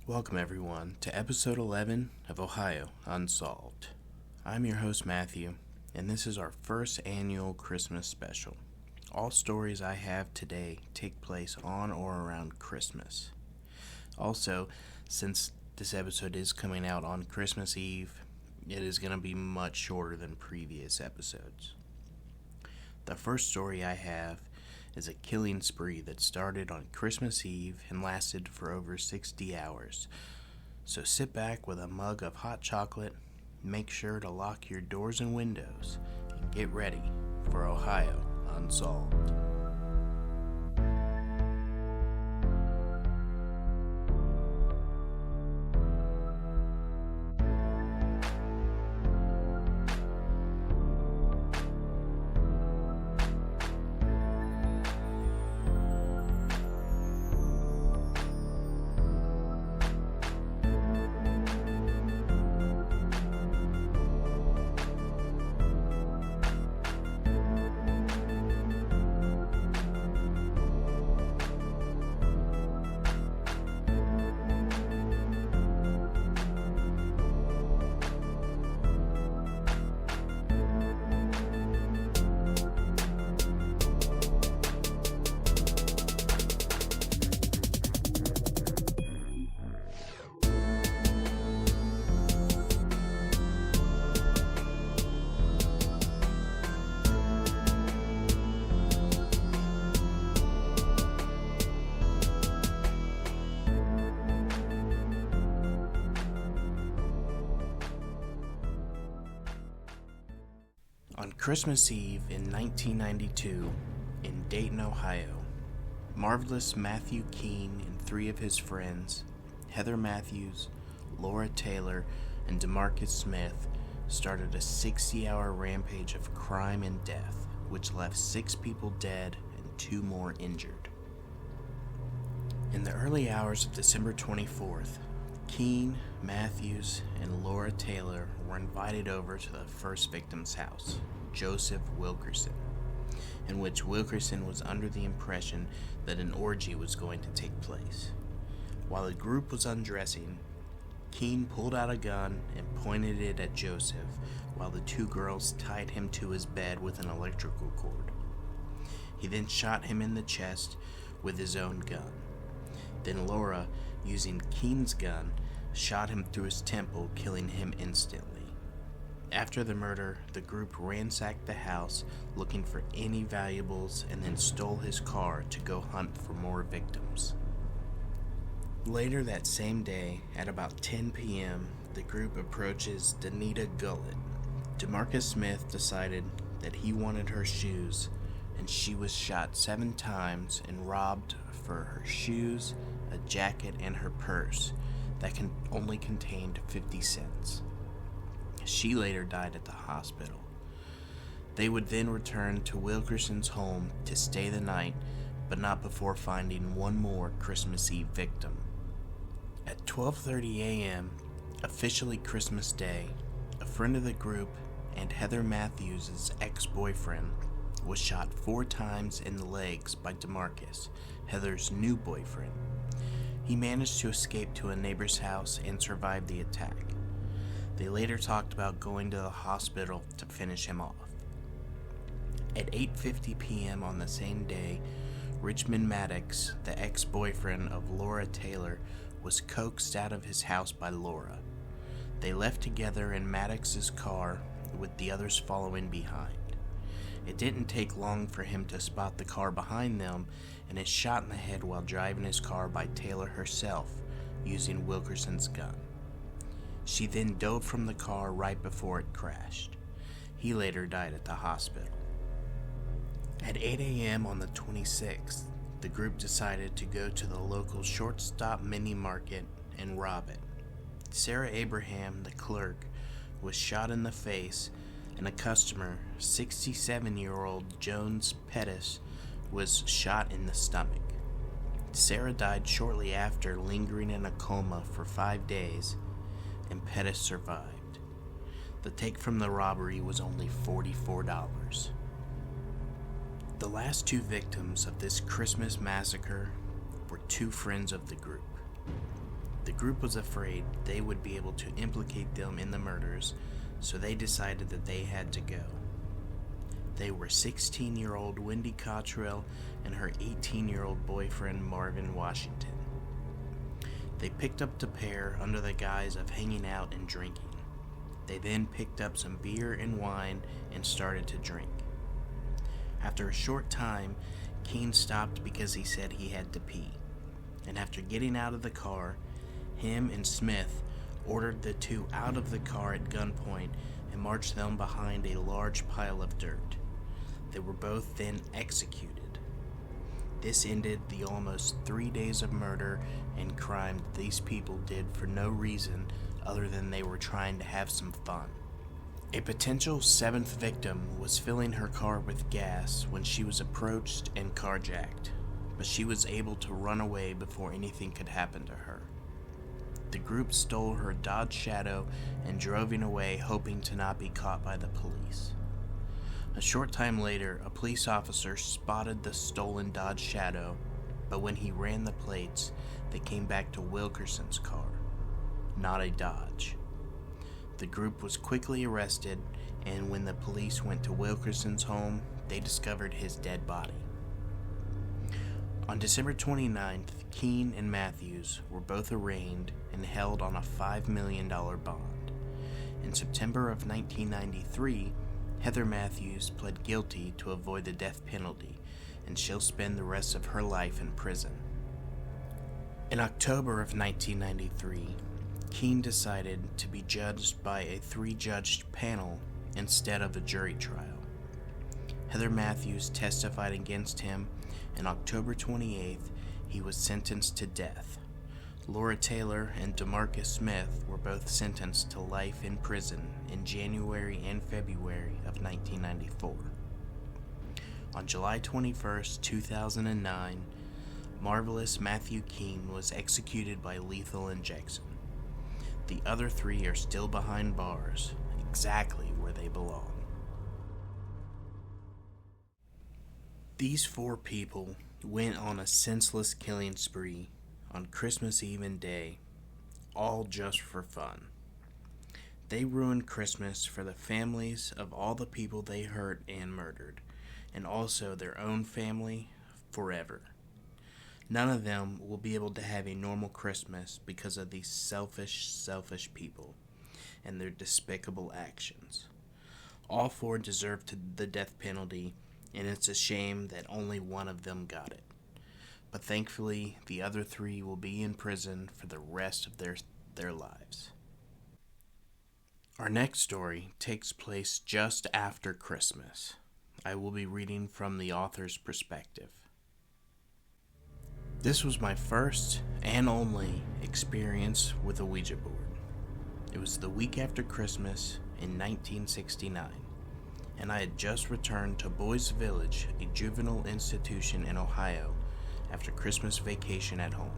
Welcome everyone to episode 11 of Ohio Unsolved. I'm your host Matthew, and this is our first annual Christmas special. All stories I have today take place on or around Christmas. Also, since this episode is coming out on Christmas Eve, it is going to be much shorter than previous episodes. The first story I have is a killing spree that started on Christmas Eve and lasted for over 60 hours. So sit back with a mug of hot chocolate, make sure to lock your doors and windows, and get ready for Ohio Unsolved. On Christmas Eve in 1992, in Dayton, Ohio, marvelous Matthew Keene and three of his friends, Heather Matthews, Laura Taylor, and DeMarcus Smith, started a 60-hour rampage of crime and death, which left 6 people dead and 2 more injured. In the early hours of December 24th, Keene, Matthews, and Laura Taylor were invited over to the first victim's house, Joseph Wilkerson, in which Wilkerson was under the impression that an orgy was going to take place. While the group was undressing, Keene pulled out a gun and pointed it at Joseph while the 2 girls tied him to his bed with an electrical cord. He then shot him in the chest with his own gun. Then Laura, using Keene's gun, shot him through his temple, killing him instantly. After the murder, the group ransacked the house looking for any valuables and then stole his car to go hunt for more victims. Later that same day, at about 10 p.m., the group approaches Danita Gullett. DeMarcus Smith decided that he wanted her shoes, and she was shot 7 times and robbed for her shoes, a jacket, and her purse that only contained 50 cents. She later died at the hospital. They would then return to Wilkerson's home to stay the night, but not before finding one more Christmas Eve victim. At 12:30 a.m., officially Christmas Day, a friend of the group and Heather Matthews' ex-boyfriend was shot 4 times in the legs by DeMarcus, Heather's new boyfriend. He managed to escape to a neighbor's house and survived the attack. They later talked about going to the hospital to finish him off. At 8:50 p.m. on the same day, Richmond Maddox, the ex-boyfriend of Laura Taylor, was coaxed out of his house by Laura. They left together in Maddox's car, with the others following behind. It didn't take long for him to spot the car behind them and is shot in the head while driving his car by Taylor herself, using Wilkerson's gun. She then dove from the car right before it crashed. He later died at the hospital. At 8 a.m. on the 26th, the group decided to go to the local short-stop mini market and rob it. Sarah Abraham, the clerk, was shot in the face, and a customer, 67-year-old Jones Pettis, was shot in the stomach. Sarah died shortly after, lingering in a coma for 5 days, and Pettis survived. The take from the robbery was only $44. The last 2 victims of this Christmas massacre were 2 friends of the group. The group was afraid they would be able to implicate them in the murders, so they decided that they had to go. They were 16-year-old Wendy Cottrell and her 18-year-old boyfriend Marvin Washington. They picked up the pair under the guise of hanging out and drinking. They then picked up some beer and wine and started to drink. After a short time, Keene stopped because he said he had to pee. And after getting out of the car, him and Smith ordered the two out of the car at gunpoint and marched them behind a large pile of dirt. They were both then executed. This ended the almost 3 days of murder and crime that these people did for no reason other than they were trying to have some fun. A potential seventh victim was filling her car with gas when she was approached and carjacked, but she was able to run away before anything could happen to her. The group stole her Dodge Shadow and drove away, hoping to not be caught by the police. A short time later, a police officer spotted the stolen Dodge Shadow, but when he ran the plates, they came back to Wilkerson's car, not a Dodge. The group was quickly arrested, and when the police went to Wilkerson's home, they discovered his dead body. On December 29th, Keene and Matthews were both arraigned and held on a $5 million bond. In September of 1993, Heather Matthews pled guilty to avoid the death penalty, and she'll spend the rest of her life in prison. In October of 1993, Keene decided to be judged by a 3-judge panel instead of a jury trial. Heather Matthews testified against him, and October 28th, he was sentenced to death. Laura Taylor and DeMarcus Smith were both sentenced to life in prison in January and February of 1994. On July 21st, 2009, Marvelous Matthew Keene was executed by lethal injection. The other 3 are still behind bars, exactly where they belong. These 4 people went on a senseless killing spree on Christmas Eve and Day, all just for fun. They ruined Christmas for the families of all the people they hurt and murdered, and also their own family forever. None of them will be able to have a normal Christmas because of these selfish people and their despicable actions. All 4 deserve the death penalty, and it's a shame that only one of them got it. But thankfully, the other 3 will be in prison for the rest of their lives. Our next story takes place just after Christmas. I will be reading from the author's perspective. This was my first and only experience with a Ouija board. It was the week after Christmas in 1969, and I had just returned to Boys Village, a juvenile institution in Ohio, after Christmas vacation at home.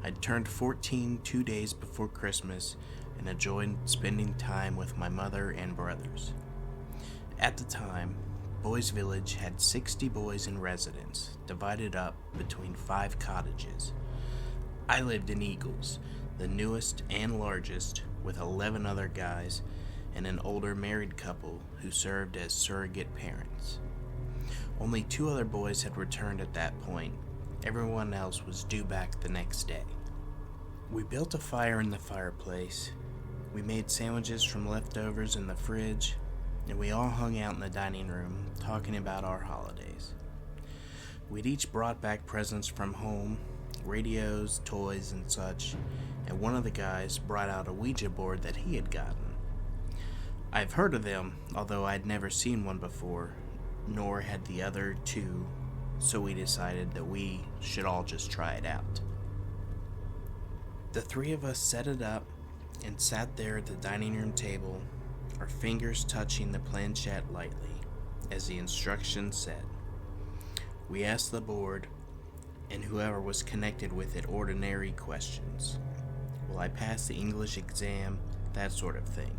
I'd turned 14 2 days before Christmas and enjoyed spending time with my mother and brothers. At the time, Boys Village had 60 boys in residence, divided up between 5 cottages. I lived in Eagles, the newest and largest, with 11 other guys and an older married couple who served as surrogate parents. Only 2 other boys had returned at that point. Everyone else was due back the next day. We built a fire in the fireplace. We made sandwiches from leftovers in the fridge, and we all hung out in the dining room talking about our holidays. We'd each brought back presents from home, radios, toys, and such, and one of the guys brought out a Ouija board that he had gotten. I've heard of them, although I'd never seen one before, nor had the other 2, so we decided that we should all just try it out. The 3 of us set it up and sat there at the dining room table, our fingers touching the planchette lightly, as the instructions said. We asked the board, and whoever was connected with it, ordinary questions. Will I pass the English exam? That sort of thing.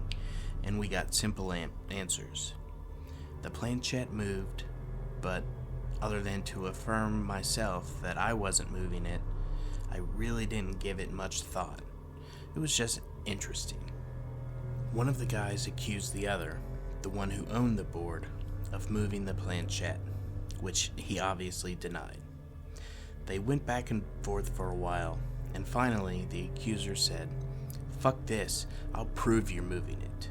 And we got simple answers. The planchette moved, but other than to affirm myself that I wasn't moving it, I really didn't give it much thought. It was just interesting. One of the guys accused the other, the one who owned the board, of moving the planchette, which he obviously denied. They went back and forth for a while, and finally the accuser said, "Fuck this, I'll prove you're moving it."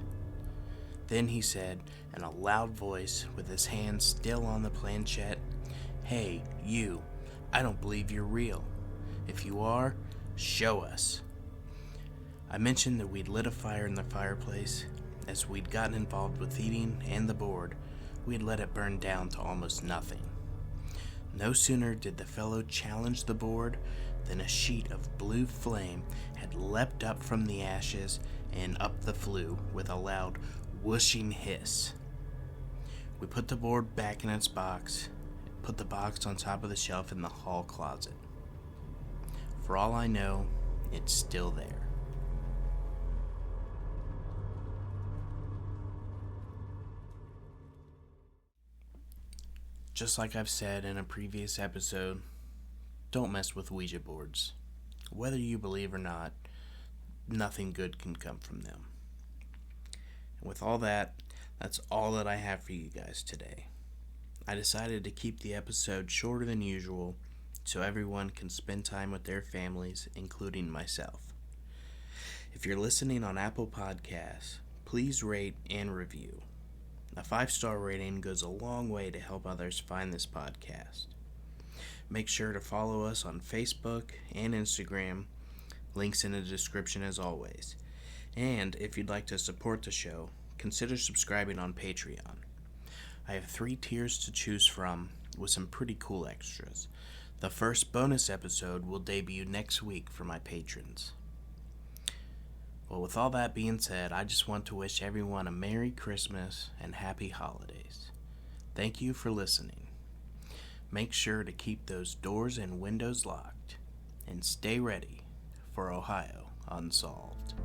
Then he said, in a loud voice, with his hand still on the planchette, "Hey, you, I don't believe you're real. If you are, show us." I mentioned that we'd lit a fire in the fireplace. As we'd gotten involved with eating and the board, we'd let it burn down to almost nothing. No sooner did the fellow challenge the board than a sheet of blue flame had leapt up from the ashes and up the flue with a loud whooshing hiss. We put the board back in its box, put the box on top of the shelf in the hall closet. For all I know, it's still there. Just like I've said in a previous episode, don't mess with Ouija boards. Whether you believe or not, nothing good can come from them. And with all that, that's all that I have for you guys today. I decided to keep the episode shorter than usual so everyone can spend time with their families, including myself. If you're listening on Apple Podcasts, please rate and review. A 5-star rating goes a long way to help others find this podcast. Make sure to follow us on Facebook and Instagram, links in the description as always. And if you'd like to support the show, consider subscribing on Patreon. I have 3 tiers to choose from with some pretty cool extras. The first bonus episode will debut next week for my patrons. Well, with all that being said, I just want to wish everyone a Merry Christmas and Happy Holidays. Thank you for listening. Make sure to keep those doors and windows locked, and stay ready for Ohio Unsolved.